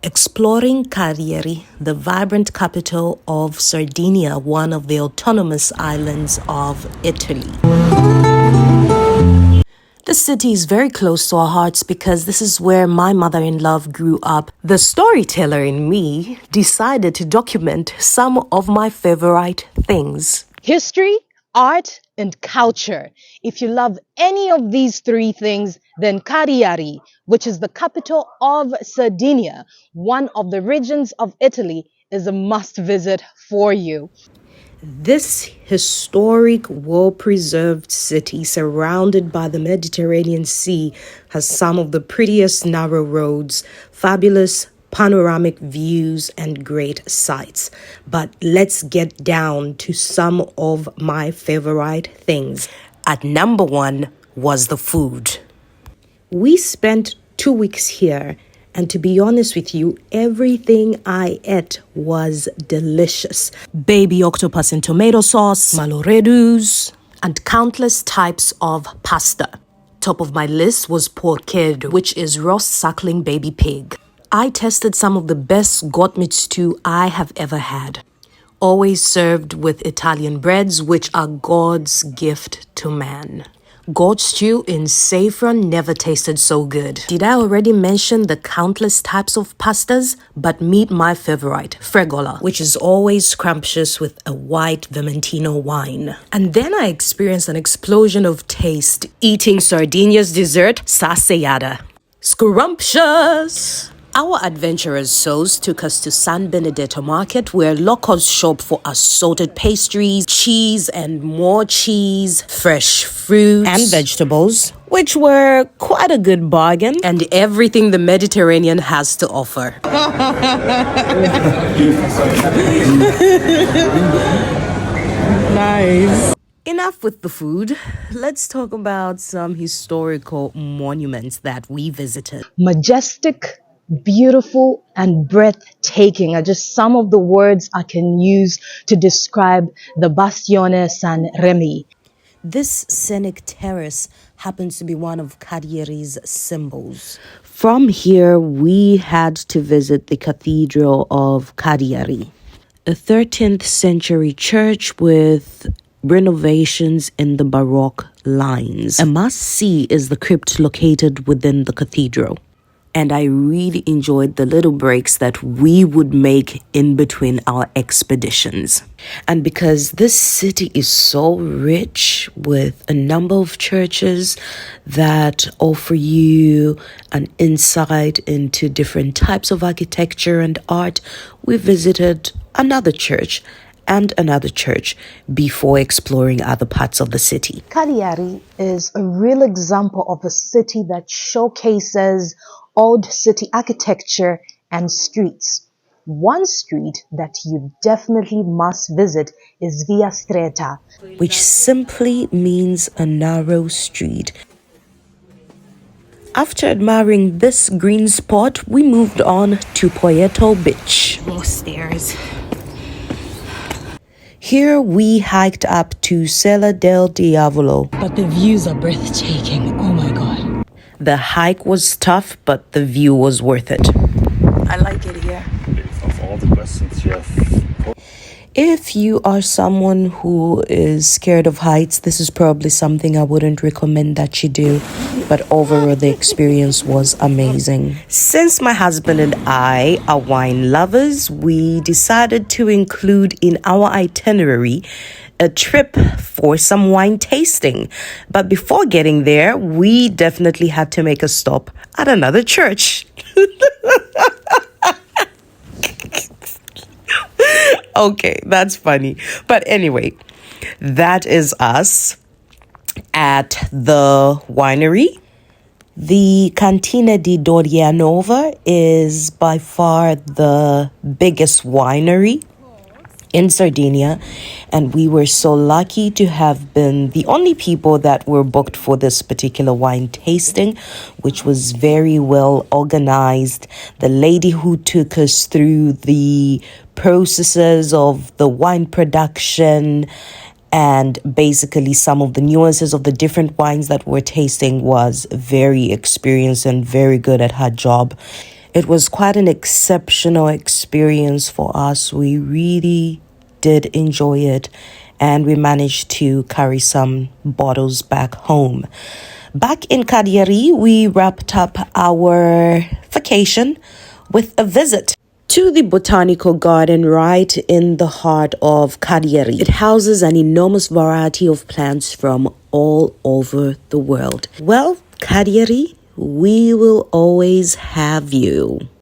Exploring Cagliari, the vibrant capital of Sardinia, one of the autonomous islands of Italy. The city is very close to our hearts because this is where my mother-in-law grew up. The storyteller in me decided to document some of my favorite things. History, art, and culture. If you love any of these three things, then Cagliari, which is the capital of Sardinia, one of the regions of Italy, is a must visit for you. This historic, well-preserved city surrounded by the Mediterranean Sea has some of the prettiest narrow roads, fabulous panoramic views, and great sights. But let's get down to some of my favorite things. At number one was the food. We spent 2 weeks here, and to be honest with you, everything I ate was delicious. Baby octopus in tomato sauce, maloredus, and countless types of pasta. Top of my list was porchero, which is roast suckling baby pig. I tested some of the best goat meat stew I have ever had. Always served with Italian breads, which are God's gift to man. Goat stew in saffron never tasted so good. Did I already mention the countless types of pastas? But meet my favorite, fregola, which is always scrumptious with a white Vermentino wine. And then I experienced an explosion of taste eating Sardinia's dessert, sassaiata. Scrumptious! Our adventurous souls took us to San Benedetto Market, where locals shop for assorted pastries, cheese and more cheese, fresh fruits and vegetables, which were quite a good bargain, and everything the Mediterranean has to offer. Nice. Enough with the food. Let's talk about some historical monuments that we visited. Majestic, beautiful, and breathtaking are just some of the words I can use to describe the Bastione San Remi. This scenic terrace happens to be one of Cagliari's symbols. From here, we had to visit the Cathedral of Cagliari, a 13th century church with renovations in the Baroque lines. A must-see is the crypt located within the cathedral. And I really enjoyed the little breaks that we would make in between our expeditions. And because this city is so rich with a number of churches that offer you an insight into different types of architecture and art, we visited another church and another church before exploring other parts of the city. Cagliari is a real example of a city that showcases old city architecture and streets. One street that you definitely must visit is Via Stretta, which simply means a narrow street. After admiring this green spot, we moved on to Poeto Beach. More stairs. Here we hiked up to Sella del Diavolo. but the views are breathtaking. Oh my God. The hike was tough, but the view was worth it. I like it here. Of all the questions you have. If you are someone who is scared of heights, this is probably something I wouldn't recommend that you do. But overall, the experience was amazing. Since my husband and I are wine lovers, we decided to include in our itinerary a trip for some wine tasting. But before getting there, we definitely had to make a stop at another church. Okay, that's funny. But anyway, that is us at the winery. The Cantina di Dorianova is by far the biggest winery in Sardinia, and we were so lucky to have been the only people that were booked for this particular wine tasting, which was very well organized. The lady who took us through the processes of the wine production and basically some of the nuances of the different wines that we're tasting was very experienced and very good at her job. It was quite an exceptional experience for us. We really did enjoy it, and we managed to carry some bottles back home. Back in Kadiari, we wrapped up our vacation with a visit to the botanical garden right in the heart of Kadiari. It houses an enormous variety of plants from all over the world. Well, Kadiari, we will always have you.